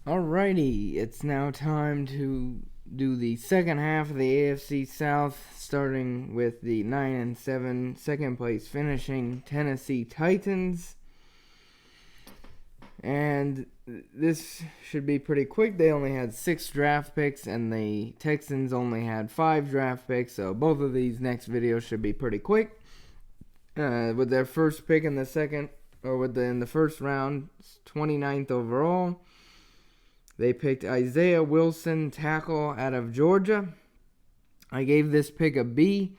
Alrighty, it's now time to do the second half of the AFC South, starting with the 9-7 second place finishing Tennessee Titans. And this should be pretty quick. They only had 6 draft picks, and the Texans only had 5 draft picks, so both of these next videos should be pretty quick. With their first pick in the first round, 29th overall, they picked Isaiah Wilson, tackle out of Georgia. I gave this pick a B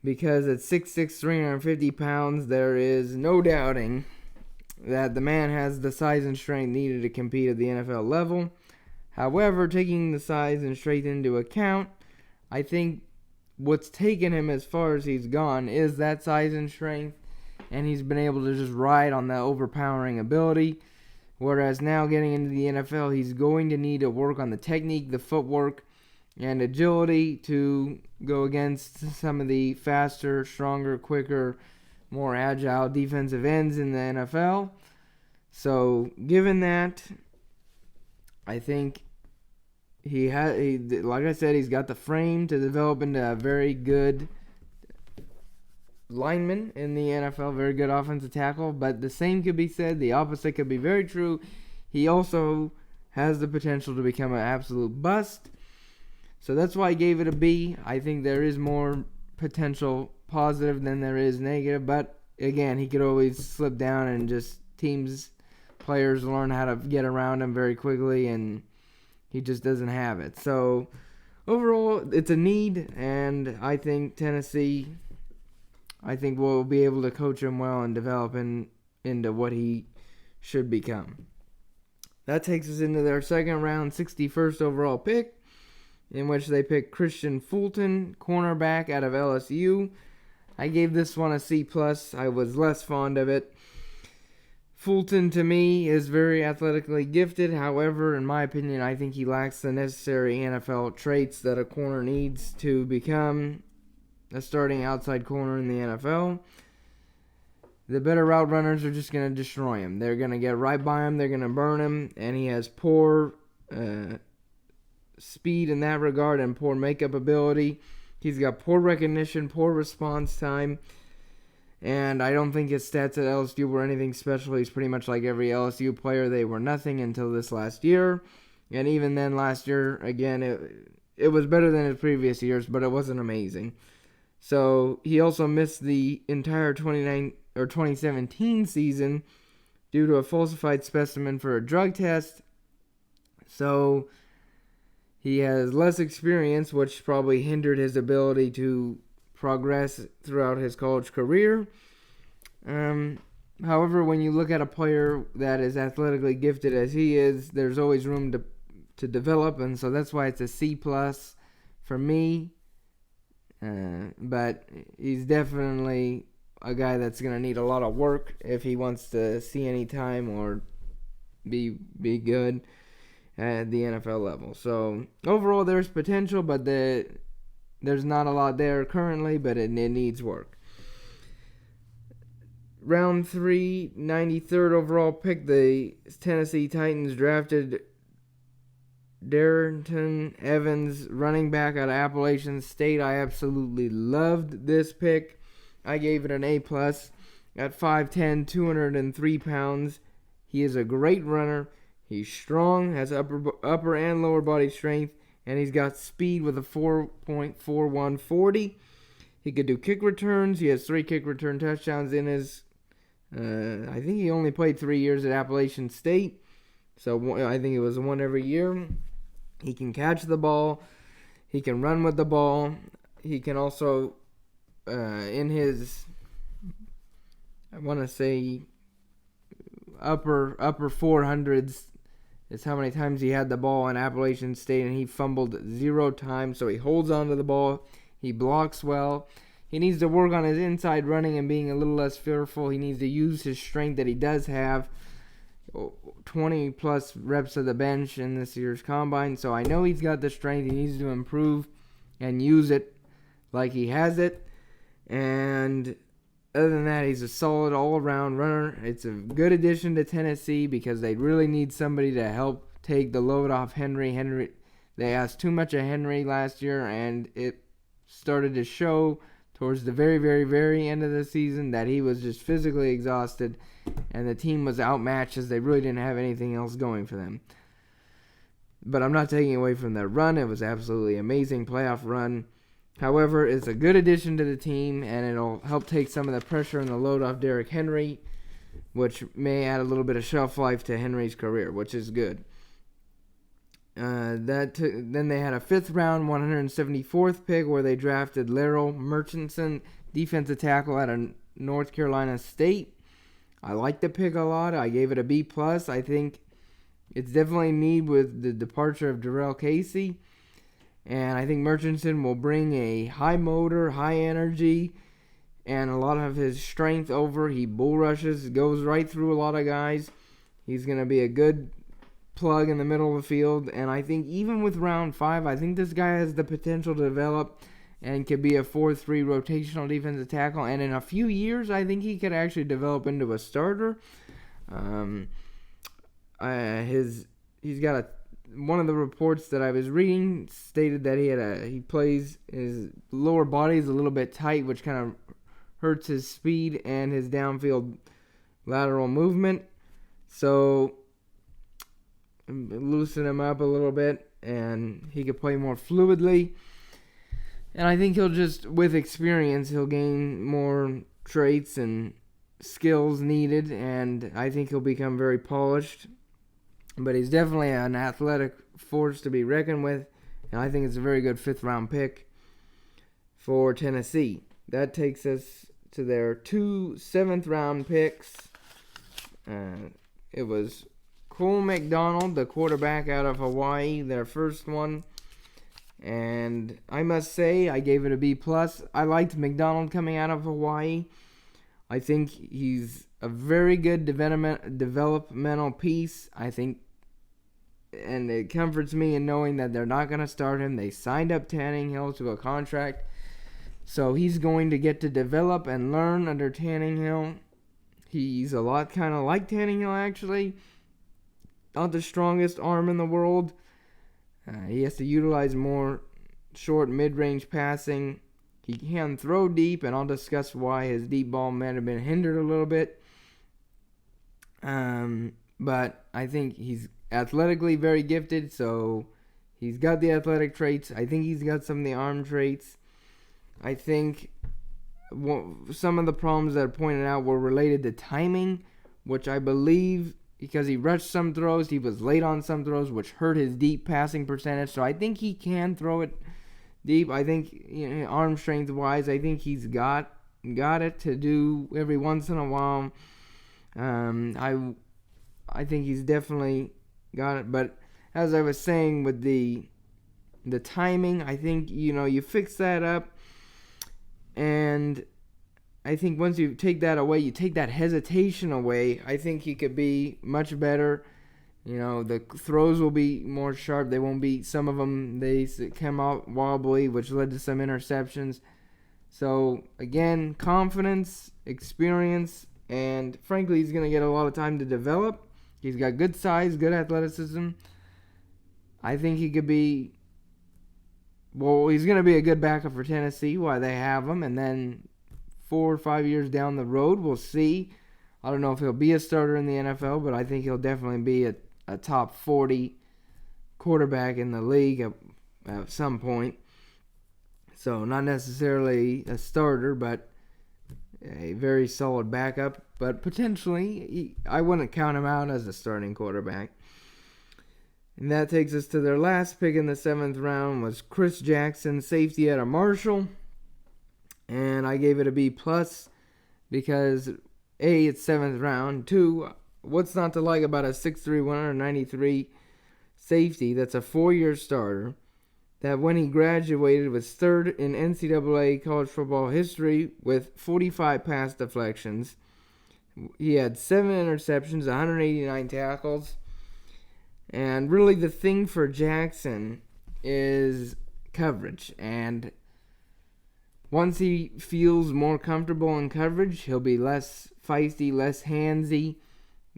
because at 6'6", 350 pounds, there is no doubting that the man has the size and strength needed to compete at the NFL level. However, taking the size and strength into account, I think what's taken him as far as he's gone is that size and strength, and he's been able to just ride on that overpowering ability. Whereas now getting into the NFL, he's going to need to work on the technique, the footwork, and agility to go against some of the faster, stronger, quicker, more agile defensive ends in the NFL. So, given that, I think like I said, he's got the frame to develop into a very good lineman in the NFL, very good offensive tackle. But the same could be said, the opposite could be very true. He also has the potential to become an absolute bust. So that's why I gave it a B. I think there is more potential positive than there is negative. But again, he could always slip down, and just players learn how to get around him very quickly, and he just doesn't have it. So overall, it's a need, and I think Tennessee, we'll be able to coach him well and develop him into what he should become. That takes us into their second round, 61st overall pick, in which they picked Christian Fulton, cornerback out of LSU. I gave this one a C+. I was less fond of it. Fulton, to me, is very athletically gifted. However, in my opinion, I think he lacks the necessary NFL traits that a corner needs to become a starting outside corner in the NFL. The better route runners are just going to destroy him. They're going to get right by him. They're going to burn him. And he has poor speed in that regard and poor makeup ability. He's got poor recognition, poor response time. And I don't think his stats at LSU were anything special. He's pretty much like every LSU player. They were nothing until this last year. And even then, last year, again, it was better than his previous years, but it wasn't amazing. So he also missed the entire 2017 season due to a falsified specimen for a drug test. So he has less experience, which probably hindered his ability to progress throughout his college career. However, when you look at a player that is athletically gifted as he is, there's always room to develop, and so that's why it's a C+ for me. But he's definitely a guy that's going to need a lot of work if he wants to see any time or be good at the NFL level. So overall, there's potential, but there's not a lot there currently, but it needs work. Round 3, 93rd overall pick, the Tennessee Titans drafted Darrynton Evans, running back out of Appalachian State. I absolutely loved this pick. I gave it an A+. At 5'10", 203 pounds. He is a great runner. He's strong, has upper and lower body strength, and he's got speed with a 4.41 40. He could do kick returns. He has 3 kick return touchdowns in his, I think he only played 3 years at Appalachian State. So I think it was one every year. He can catch the ball. He can run with the ball. He can also, in his, I want to say, upper 400s is how many times he had the ball in Appalachian State, and he fumbled 0 times. So he holds on to the ball. He blocks well. He needs to work on his inside running and being a little less fearful. He needs to use his strength that he does have. 20 plus reps of the bench in this year's combine. So I know he's got the strength. He needs to improve and use it like he has it. And other than that, he's a solid all-around runner. It's a good addition to Tennessee because they really need somebody to help take the load off Henry. They asked too much of Henry last year, and it started to show towards the very, very, very end of the season that he was just physically exhausted, and the team was outmatched as they really didn't have anything else going for them. But I'm not taking away from their run. It was absolutely amazing playoff run. However, it's a good addition to the team, and it'll help take some of the pressure and the load off Derrick Henry, which may add a little bit of shelf life to Henry's career, which is good. Then they had a 5th round, 174th pick where they drafted Larrell Murchison, defensive tackle out of North Carolina State. I like the pick a lot. I gave it a B+. I think it's definitely a need with the departure of Darrell Casey. And I think Murchison will bring a high motor, high energy, and a lot of his strength over. He bull rushes, goes right through a lot of guys. He's going to be a good plug in the middle of the field. And I think even with round 5, I think this guy has the potential to develop and could be a 4-3 rotational defensive tackle. And in a few years, I think he could actually develop into a starter. He's got one of the reports that I was reading stated that he plays, his lower body is a little bit tight, which kind of hurts his speed and his downfield lateral movement. So loosen him up a little bit and he could play more fluidly. And I think with experience, he'll gain more traits and skills needed, and I think he'll become very polished. But he's definitely an athletic force to be reckoned with, and I think it's a very good 5th round pick for Tennessee. That takes us to their 2 7th round picks. It was Cole McDonald, the quarterback out of Hawaii, their first one. And I must say, I gave it a B+. I liked McDonald coming out of Hawaii. I think he's a very good developmental piece. I think, and it comforts me in knowing that they're not going to start him. They signed up Tannehill to a contract, so he's going to get to develop and learn under Tannehill. He's a lot kind of like Tannehill, actually. Not the strongest arm in the world. He has to utilize more short mid-range passing. He can throw deep, and I'll discuss why his deep ball might have been hindered a little bit. But I think he's athletically very gifted, so he's got the athletic traits. I think he's got some of the arm traits. I think some of the problems that are pointed out were related to timing, which I believe because he rushed some throws, he was late on some throws, which hurt his deep passing percentage. So I think he can throw it deep. I think, arm strength wise, I think he's got it to do every once in a while. I think he's definitely got it. But as I was saying with the timing, I think you fix that up, and I think once you take that away, you take that hesitation away, I think he could be much better. The throws will be more sharp. They won't be, some of them, they come out wobbly, which led to some interceptions. So, again, confidence, experience, and frankly, he's going to get a lot of time to develop. He's got good size, good athleticism. I think he could be, he's going to be a good backup for Tennessee while they have him, and then 4 or 5 years down the road, we'll see. I don't know if he'll be a starter in the NFL, but I think he'll definitely be a top 40 quarterback in the league at some point. So not necessarily a starter, but a very solid backup. But potentially, I wouldn't count him out as a starting quarterback. And that takes us to their last pick in the 7th round was Chris Jackson, safety out of Marshall. And I gave it a B+ because A, it's 7th round. 2, what's not to like about a 6'3", 193 safety that's a 4-year starter that when he graduated was 3rd in NCAA college football history with 45 pass deflections. He had 7 interceptions, 189 tackles. And really the thing for Jackson is coverage. And once he feels more comfortable in coverage, he'll be less feisty, less handsy.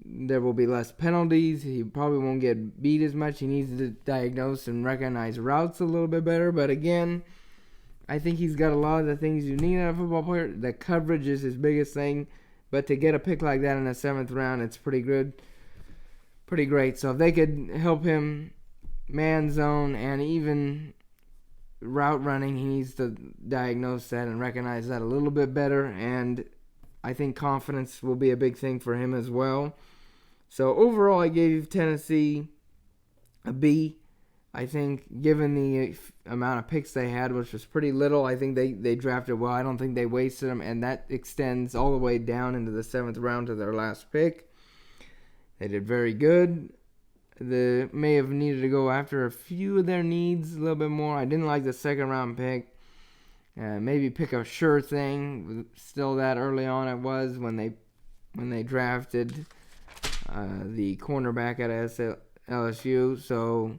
There will be less penalties. He probably won't get beat as much. He needs to diagnose and recognize routes a little bit better. But again, I think he's got a lot of the things you need out of a football player. The coverage is his biggest thing. But to get a pick like that in the 7th round, it's pretty good. Pretty great. So if they could help him man zone and even route running, he needs to diagnose that and recognize that a little bit better. And I think confidence will be a big thing for him as well. So overall, I gave Tennessee a B. I think given the amount of picks they had, which was pretty little, I think they drafted well. I don't think they wasted them, and that extends all the way down into the 7th round to their last pick. They did very good. They may have needed to go after a few of their needs a little bit more. I didn't like the 2nd round pick. Maybe pick a sure thing. Still that early on it was when they drafted the cornerback at LSU. So,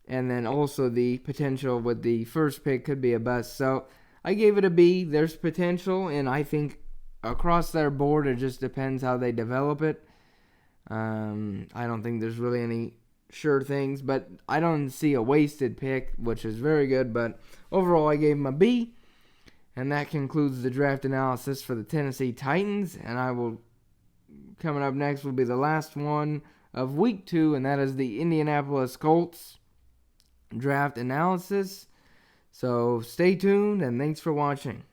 and then also the potential with the first pick could be a bust. So I gave it a B. There's potential, and I think across their board it just depends how they develop it. I don't think there's really any sure things, but I don't see a wasted pick, which is very good. But overall, I gave him a B, and that concludes the draft analysis for the Tennessee Titans. And coming up next will be the last one of week 2, and that is the Indianapolis Colts draft analysis. So stay tuned, and thanks for watching.